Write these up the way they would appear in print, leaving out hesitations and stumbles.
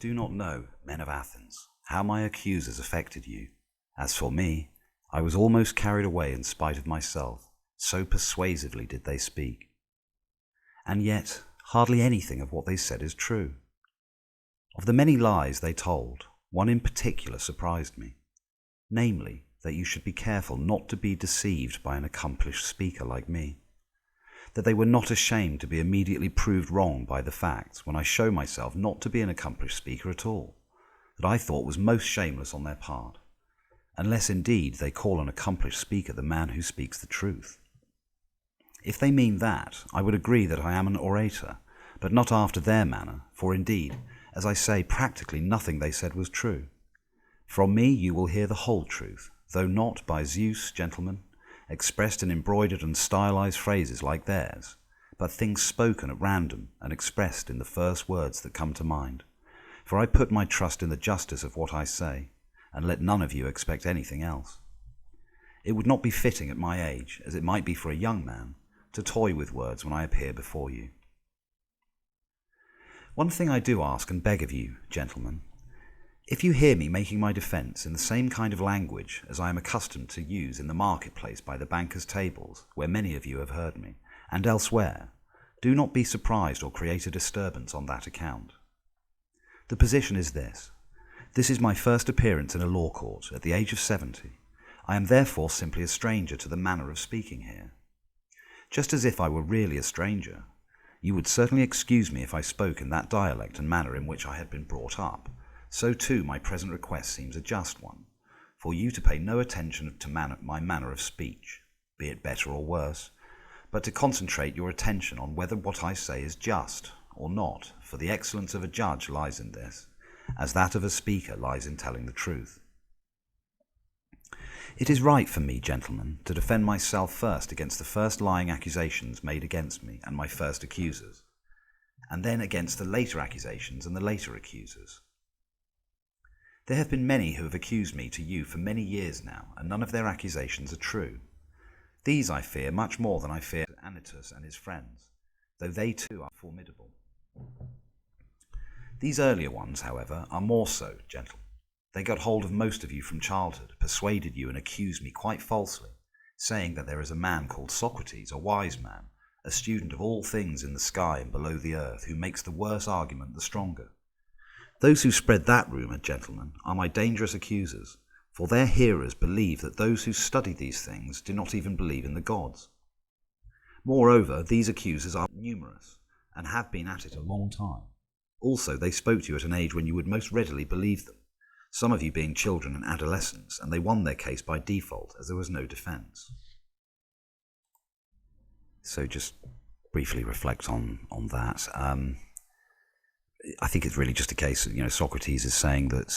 do not know, men of Athens, how my accusers affected you. As for me, I was almost carried away in spite of myself, so persuasively did they speak. And yet, hardly anything of what they said is true. Of the many lies they told, one in particular surprised me, namely, that you should be careful not to be deceived by an accomplished speaker like me, that they were not ashamed to be immediately proved wrong by the facts when I show myself not to be an accomplished speaker at all, that I thought was most shameless on their part, unless indeed they call an accomplished speaker the man who speaks the truth. If they mean that, I would agree that I am an orator, but not after their manner, for indeed, as I say, practically nothing they said was true. From me you will hear the whole truth, though not by Zeus, gentlemen, expressed in embroidered and stylized phrases like theirs, but things spoken at random and expressed in the first words that come to mind. For I put my trust in the justice of what I say, and let none of you expect anything else. It would not be fitting at my age, as it might be for a young man, to toy with words when I appear before you. One thing I do ask and beg of you, gentlemen, if you hear me making my defence in the same kind of language as I am accustomed to use in the marketplace by the bankers' tables, where many of you have heard me, and elsewhere, do not be surprised or create a disturbance on that account. The position is this. This is my first appearance in a law court at the age of 70. I am therefore simply a stranger to the manner of speaking here. Just as if I were really a stranger, you would certainly excuse me if I spoke in that dialect and manner in which I had been brought up. So too my present request seems a just one, for you to pay no attention to my manner of speech, be it better or worse, but to concentrate your attention on whether what I say is just or not, for the excellence of a judge lies in this, as that of a speaker lies in telling the truth. It is right for me, gentlemen, to defend myself first against the first lying accusations made against me and my first accusers, and then against the later accusations and the later accusers. There have been many who have accused me to you for many years now, and none of their accusations are true. These I fear much more than I fear Anytus and his friends, though they too are formidable. These earlier ones, however, are more so, gentlemen. They got hold of most of you from childhood, persuaded you and accused me quite falsely, saying that there is a man called Socrates, a wise man, a student of all things in the sky and below the earth, who makes the worse argument the stronger. Those who spread that rumour, gentlemen, are my dangerous accusers, for their hearers believe that those who study these things do not even believe in the gods. Moreover, these accusers are numerous, and have been at it a long time. Also, they spoke to you at an age when you would most readily believe them, some of you being children and adolescents, and they won their case by default, as there was no defence. So just briefly reflect on that. I think it's really just a case, Socrates is saying that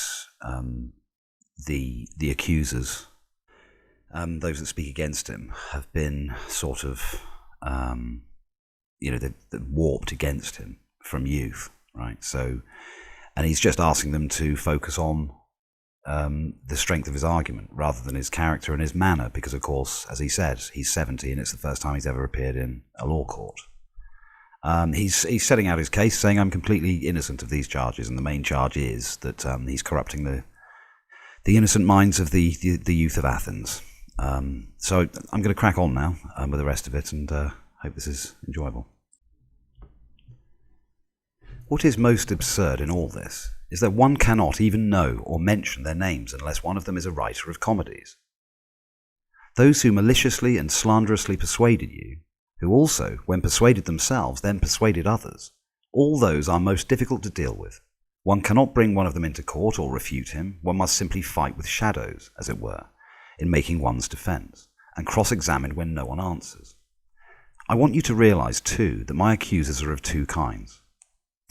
the accusers, those that speak against him, have been sort of, they're warped against him from youth, right? So, and he's just asking them to focus on the strength of his argument rather than his character and his manner, because, of course, as he said, he's 70 and it's the first time he's ever appeared in a law court. He's setting out his case, saying I'm completely innocent of these charges, and the main charge is that he's corrupting the innocent minds of the youth of Athens. So I'm going to crack on now with the rest of it, and hope this is enjoyable. What is most absurd in all this is that one cannot even know or mention their names unless one of them is a writer of comedies. Those who maliciously and slanderously persuaded you, who also, when persuaded themselves, then persuaded others, all those are most difficult to deal with. One cannot bring one of them into court or refute him. One must simply fight with shadows, as it were, in making one's defence, and cross-examine when no one answers. I want you to realise, too, that my accusers are of two kinds.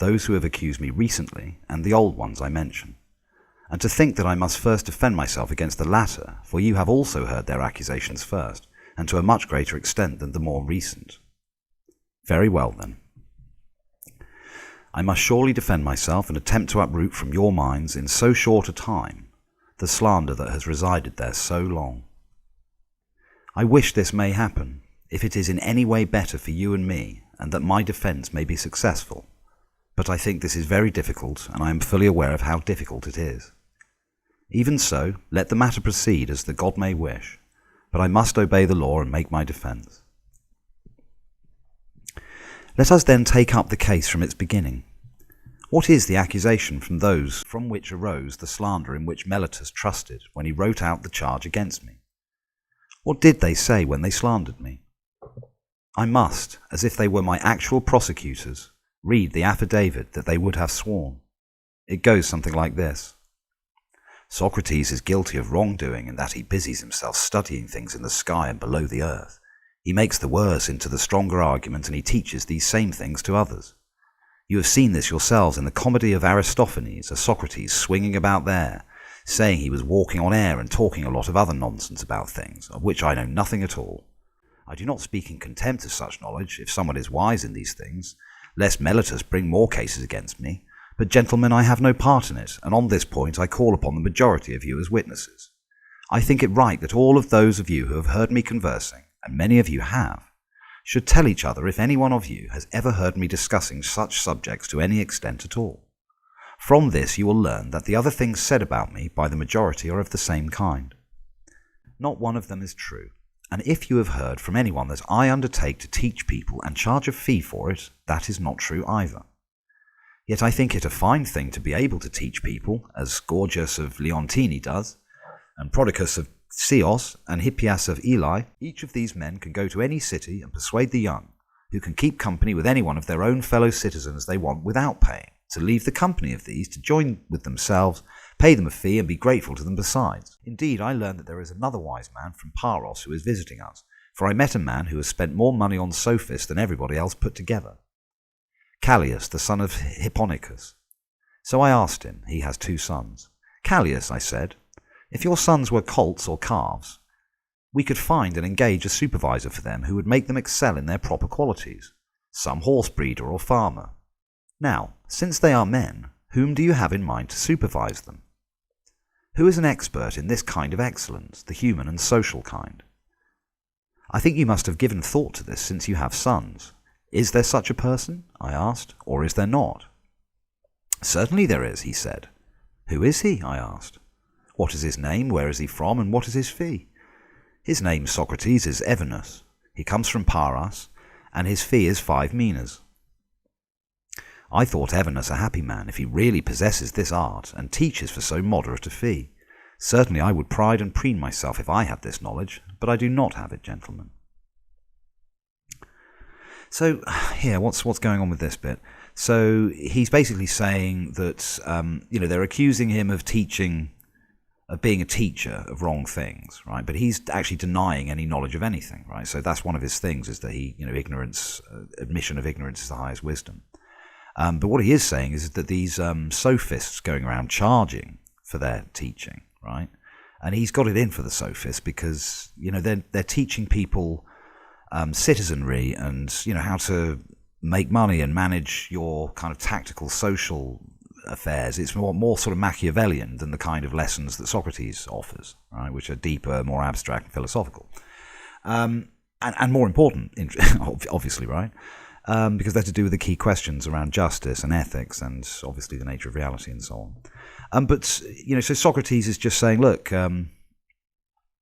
Those who have accused me recently, and the old ones I mention. And to think that I must first defend myself against the latter, for you have also heard their accusations first, and to a much greater extent than the more recent. Very well, then. I must surely defend myself and attempt to uproot from your minds in so short a time the slander that has resided there so long. I wish this may happen, if it is in any way better for you and me, and that my defence may be successful, but I think this is very difficult, and I am fully aware of how difficult it is. Even so, let the matter proceed as the God may wish, but I must obey the law and make my defence. Let us then take up the case from its beginning. What is the accusation from those from which arose the slander in which Meletus trusted when he wrote out the charge against me? What did they say when they slandered me? I must, as if they were my actual prosecutors, read the affidavit that they would have sworn. It goes something like this. Socrates is guilty of wrongdoing in that he busies himself studying things in the sky and below the earth. He makes the worse into the stronger argument, and he teaches these same things to others. You have seen this yourselves in the comedy of Aristophanes, a Socrates swinging about there, saying he was walking on air and talking a lot of other nonsense about things, of which I know nothing at all. I do not speak in contempt of such knowledge, if someone is wise in these things, lest Meletus bring more cases against me. But, gentlemen, I have no part in it, and on this point I call upon the majority of you as witnesses. I think it right that all of those of you who have heard me conversing, and many of you have, should tell each other if any one of you has ever heard me discussing such subjects to any extent at all. From this you will learn that the other things said about me by the majority are of the same kind. Not one of them is true, and if you have heard from anyone that I undertake to teach people and charge a fee for it, that is not true either. Yet I think it a fine thing to be able to teach people, as Gorgias of Leontini does, and Prodicus of Ceos, and Hippias of Ely. Each of these men can go to any city and persuade the young, who can keep company with any one of their own fellow citizens they want without paying, to leave the company of these, to join with themselves, pay them a fee, and be grateful to them besides. Indeed, I learn that there is another wise man from Paros who is visiting us, for I met a man who has spent more money on sophists than everybody else put together. Callias, the son of Hipponicus. So I asked him, he has 2 sons. Callias, I said, if your sons were colts or calves, we could find and engage a supervisor for them who would make them excel in their proper qualities, some horse breeder or farmer. Now, since they are men, whom do you have in mind to supervise them? Who is an expert in this kind of excellence, the human and social kind? I think you must have given thought to this since you have sons. Is there such a person, I asked, or is there not? Certainly there is, he said. Who is he, I asked. What is his name, where is he from, and what is his fee? His name, Socrates, is Evenus. He comes from Paras, and his fee is 5 minas. I thought Evenus a happy man if he really possesses this art, and teaches for so moderate a fee. Certainly I would pride and preen myself if I had this knowledge, but I do not have it, gentlemen. So here, what's going on with this bit? So he's basically saying that they're accusing him of being a teacher of wrong things, right? But he's actually denying any knowledge of anything, right? So that's one of his things, is that admission of ignorance is the highest wisdom. But what he is saying is that these sophists going around charging for their teaching, right? And he's got it in for the sophists because they're teaching people citizenry and how to make money and manage your kind of tactical social affairs. It's more sort of Machiavellian than the kind of lessons that Socrates offers, right, which are deeper, more abstract and philosophical, and more important, obviously, right, because they're to do with the key questions around justice and ethics and obviously the nature of reality and so on. But so Socrates is just saying, look, I'm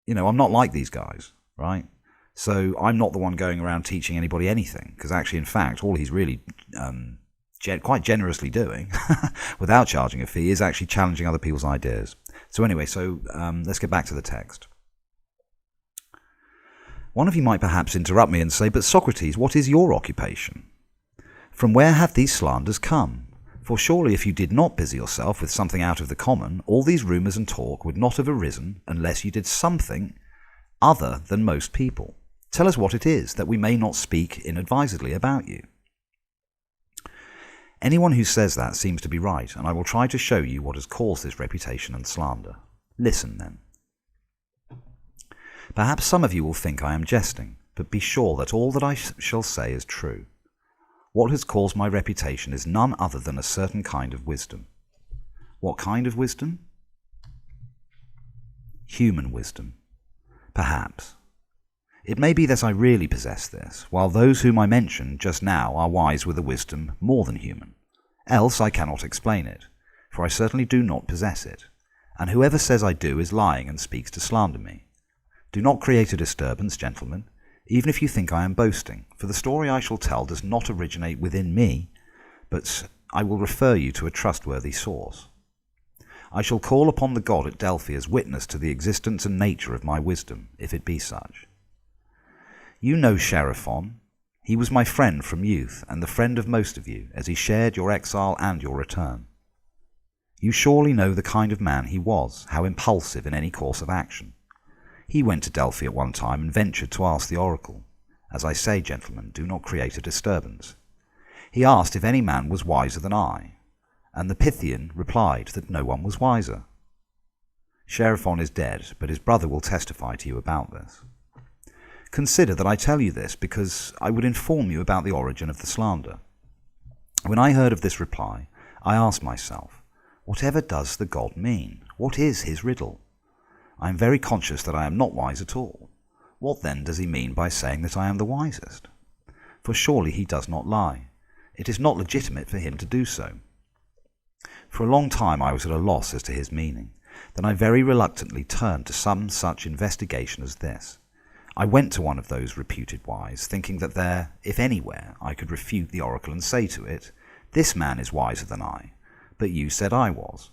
not like these guys, right? So I'm not the one going around teaching anybody anything, because actually, in fact, all he's really quite generously doing, without charging a fee, is actually challenging other people's ideas. So anyway, let's get back to the text. One of you might perhaps interrupt me and say, but Socrates, what is your occupation? From where have these slanders come? For surely if you did not busy yourself with something out of the common, all these rumours and talk would not have arisen unless you did something other than most people. Tell us what it is, that we may not speak inadvisedly about you. Anyone who says that seems to be right, and I will try to show you what has caused this reputation and slander. Listen, then. Perhaps some of you will think I am jesting, but be sure that all that I shall say is true. What has caused my reputation is none other than a certain kind of wisdom. What kind of wisdom? Human wisdom. Perhaps. It may be that I really possess this, while those whom I mentioned just now are wise with a wisdom more than human. Else I cannot explain it, for I certainly do not possess it, and whoever says I do is lying and speaks to slander me. Do not create a disturbance, gentlemen, even if you think I am boasting, for the story I shall tell does not originate within me, but I will refer you to a trustworthy source. I shall call upon the god at Delphi as witness to the existence and nature of my wisdom, if it be such. You know Sheriphon. He was my friend from youth, and the friend of most of you, as he shared your exile and your return. You surely know the kind of man he was, how impulsive in any course of action. He went to Delphi at one time and ventured to ask the oracle. As I say, gentlemen, do not create a disturbance. He asked if any man was wiser than I, and the Pythian replied that no one was wiser. Sheriphon is dead, but his brother will testify to you about this. Consider that I tell you this because I would inform you about the origin of the slander. When I heard of this reply, I asked myself, whatever does the god mean? What is his riddle? I am very conscious that I am not wise at all. What then does he mean by saying that I am the wisest? For surely he does not lie. It is not legitimate for him to do so. For a long time I was at a loss as to his meaning. Then I very reluctantly turned to some such investigation as this. I went to one of those reputed wise, thinking that there, if anywhere, I could refute the oracle and say to it, "This man is wiser than I, but you said I was."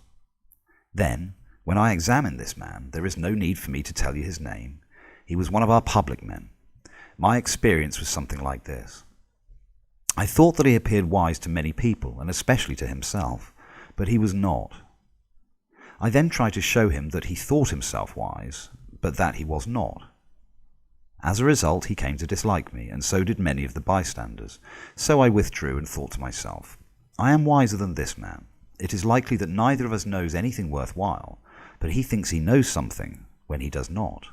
Then, when I examined this man, there is no need for me to tell you his name. He was one of our public men. My experience was something like this. I thought that he appeared wise to many people, and especially to himself, but he was not. I then tried to show him that he thought himself wise, but that he was not. As a result, he came to dislike me, and so did many of the bystanders. So I withdrew and thought to myself, I am wiser than this man. It is likely that neither of us knows anything worthwhile, but he thinks he knows something when he does not,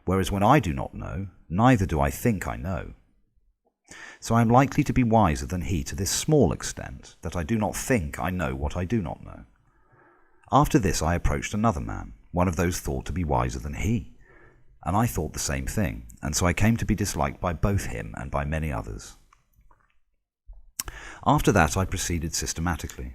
whereas when I do not know, neither do I think I know. So I am likely to be wiser than he to this small extent, that I do not think I know what I do not know. After this I approached another man, one of those thought to be wiser than he, and I thought the same thing, and so I came to be disliked by both him and by many others. After that I proceeded systematically.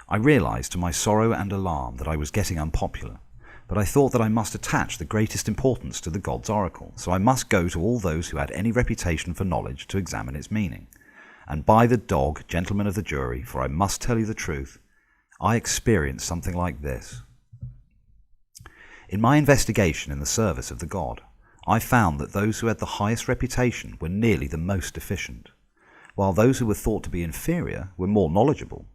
I realized to my sorrow and alarm that I was getting unpopular, but I thought that I must attach the greatest importance to the god's oracle, so I must go to all those who had any reputation for knowledge to examine its meaning. And by the dog, gentlemen of the jury, for I must tell you the truth, I experienced something like this. In my investigation in the service of the god, I found that those who had the highest reputation were nearly the most deficient, while those who were thought to be inferior were more knowledgeable.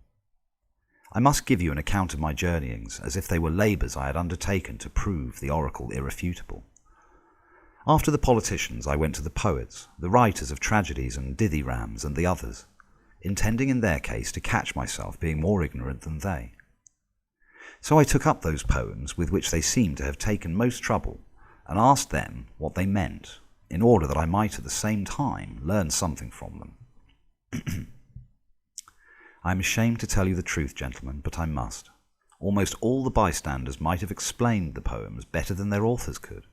I must give you an account of my journeyings, as if they were labours I had undertaken to prove the oracle irrefutable. After the politicians, I went to the poets, the writers of tragedies and dithyrambs and the others, intending in their case to catch myself being more ignorant than they. So I took up those poems with which they seemed to have taken most trouble, and asked them what they meant, in order that I might at the same time learn something from them. I am ashamed to tell you the truth, gentlemen, but I must. Almost all the bystanders might have explained the poems better than their authors could.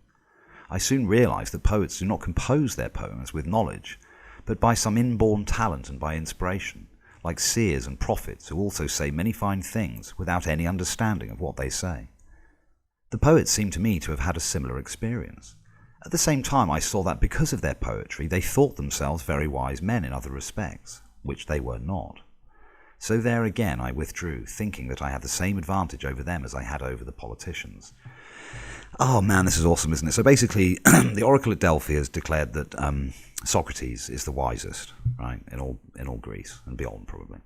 I soon realized that poets do not compose their poems with knowledge, but by some inborn talent and by inspiration, like seers and prophets who also say many fine things without any understanding of what they say. The poets seem to me to have had a similar experience. At the same time, I saw that because of their poetry, they thought themselves very wise men in other respects, which they were not. So there again I withdrew, thinking that I had the same advantage over them as I had over the politicians. Oh man, this is awesome, isn't it? So basically, the oracle at Delphi has declared that Socrates is the wisest, right, in all Greece and beyond, probably.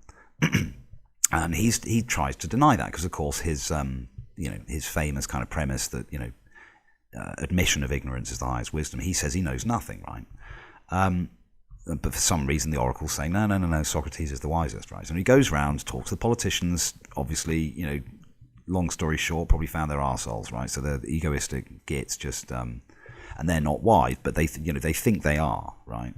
And he tries to deny that because, of course, his famous kind of premise that admission of ignorance is the highest wisdom. He says he knows nothing, right? But for some reason the oracle's saying, no, Socrates is the wisest, right? So he goes round, talks to the politicians, obviously, long story short, probably found their arseholes, right? So they're egoistic gits, just, and they're not wise, but they think they are, right?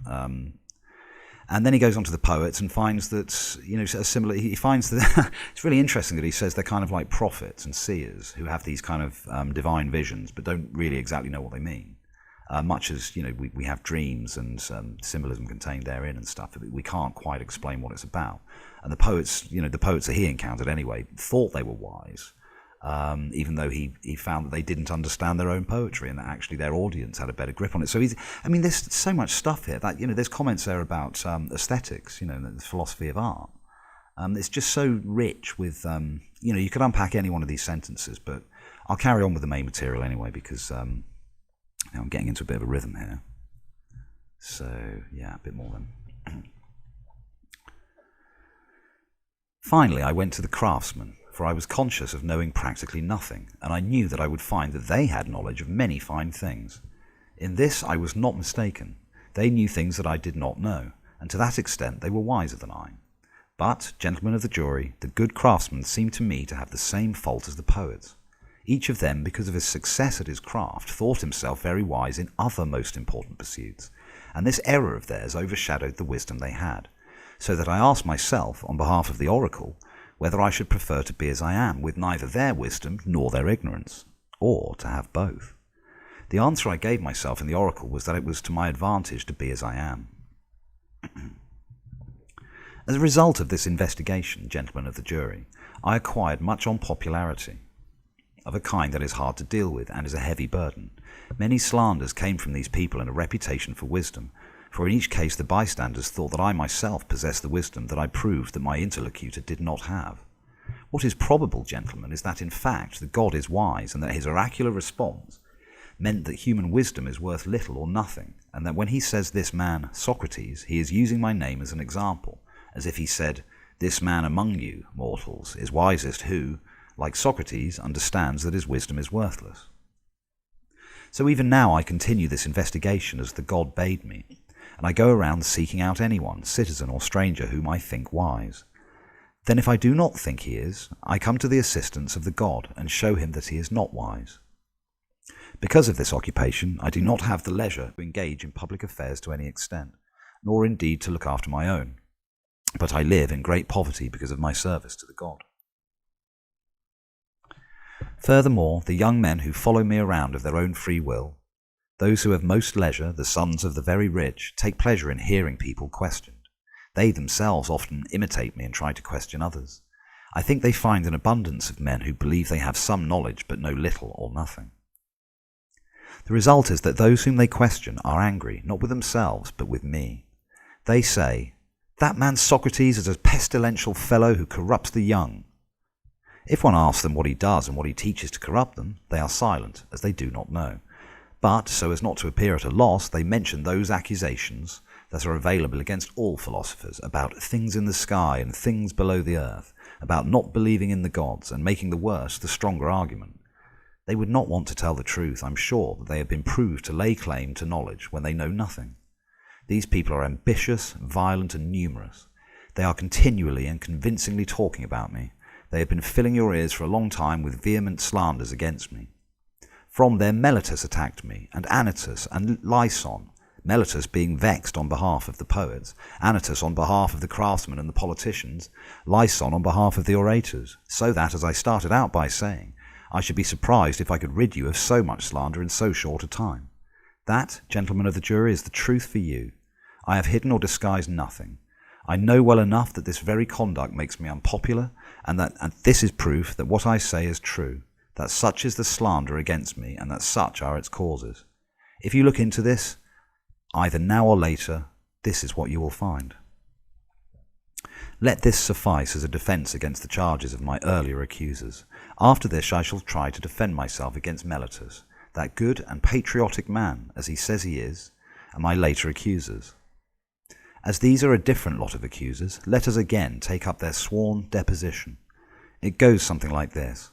And then he goes on to the poets and finds that, he finds that, it's really interesting that he says they're kind of like prophets and seers who have these kind of divine visions, but don't really exactly know what they mean. much as we have dreams and symbolism contained therein and stuff. We can't quite explain what it's about. And the poets that he encountered anyway, thought they were wise, even though he found that they didn't understand their own poetry and that actually their audience had a better grip on it. So there's so much stuff here that there's comments there about aesthetics, the philosophy of art. It's just so rich with you could unpack any one of these sentences, but I'll carry on with the main material anyway because I'm getting into a bit of a rhythm here. So yeah, a bit more then. Finally, I went to the craftsmen, for I was conscious of knowing practically nothing, and I knew that I would find that they had knowledge of many fine things. In this I was not mistaken. They knew things that I did not know, and to that extent they were wiser than I. But, gentlemen of the jury, the good craftsmen seemed to me to have the same fault as the poets. Each of them, because of his success at his craft, thought himself very wise in other most important pursuits, and this error of theirs overshadowed the wisdom they had, so that I asked myself, on behalf of the oracle, whether I should prefer to be as I am, with neither their wisdom nor their ignorance, or to have both. The answer I gave myself in the oracle was that it was to my advantage to be as I am. As a result of this investigation, gentlemen of the jury, I acquired much unpopularity, of a kind that is hard to deal with and is a heavy burden. Many slanders came from these people and a reputation for wisdom, for in each case the bystanders thought that I myself possessed the wisdom that I proved that my interlocutor did not have. What is probable, gentlemen, is that in fact the god is wise, and that his oracular response meant that human wisdom is worth little or nothing, and that when he says this man, Socrates, he is using my name as an example, as if he said, this man among you, mortals, is wisest who, like Socrates, understands that his wisdom is worthless. So even now I continue this investigation as the god bade me, and I go around seeking out anyone, citizen or stranger, whom I think wise. Then if I do not think he is, I come to the assistance of the god and show him that he is not wise. Because of this occupation, I do not have the leisure to engage in public affairs to any extent, nor indeed to look after my own. But I live in great poverty because of my service to the god. Furthermore, the young men who follow me around of their own free will, those who have most leisure, the sons of the very rich, take pleasure in hearing people questioned. They themselves often imitate me and try to question others. I think they find an abundance of men who believe they have some knowledge but know little or nothing. The result is that those whom they question are angry, not with themselves, but with me. They say, that man Socrates is a pestilential fellow who corrupts the young. If one asks them what he does and what he teaches to corrupt them, they are silent, as they do not know. But, so as not to appear at a loss, they mention those accusations that are available against all philosophers about things in the sky and things below the earth, about not believing in the gods and making the worse the stronger argument. They would not want to tell the truth, I'm sure, that they have been proved to lay claim to knowledge when they know nothing. These people are ambitious, violent, and numerous. They are continually and convincingly talking about me. They have been filling your ears for a long time with vehement slanders against me. From them Meletus attacked me, and Anytus, and Lyson, Meletus being vexed on behalf of the poets, Anytus on behalf of the craftsmen and the politicians, Lyson on behalf of the orators, so that, as I started out by saying, I should be surprised if I could rid you of so much slander in so short a time. That, gentlemen of the jury, is the truth for you. I have hidden or disguised nothing. I know well enough that this very conduct makes me unpopular, and this is proof that what I say is true, that such is the slander against me, and that such are its causes. If you look into this, either now or later, this is what you will find. Let this suffice as a defence against the charges of my earlier accusers. After this I shall try to defend myself against Meletus, that good and patriotic man, as he says he is, and my later accusers. As these are a different lot of accusers, let us again take up their sworn deposition. It goes something like this.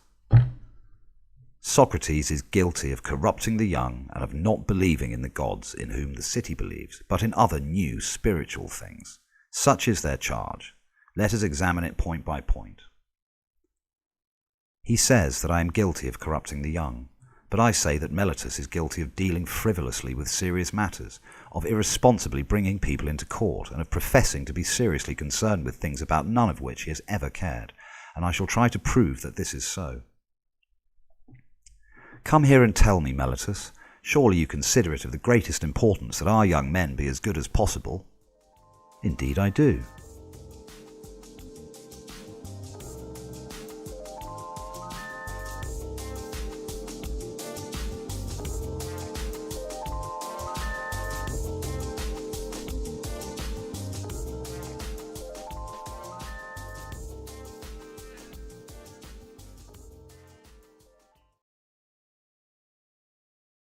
Socrates is guilty of corrupting the young and of not believing in the gods in whom the city believes, but in other new spiritual things. Such is their charge. Let us examine it point by point. He says that I am guilty of corrupting the young, but I say that Meletus is guilty of dealing frivolously with serious matters, of irresponsibly bringing people into court, and of professing to be seriously concerned with things about none of which he has ever cared, and I shall try to prove that this is so. Come here and tell me, Meletus, Surely you consider it of the greatest importance that our young men be as good as possible?" "Indeed I do.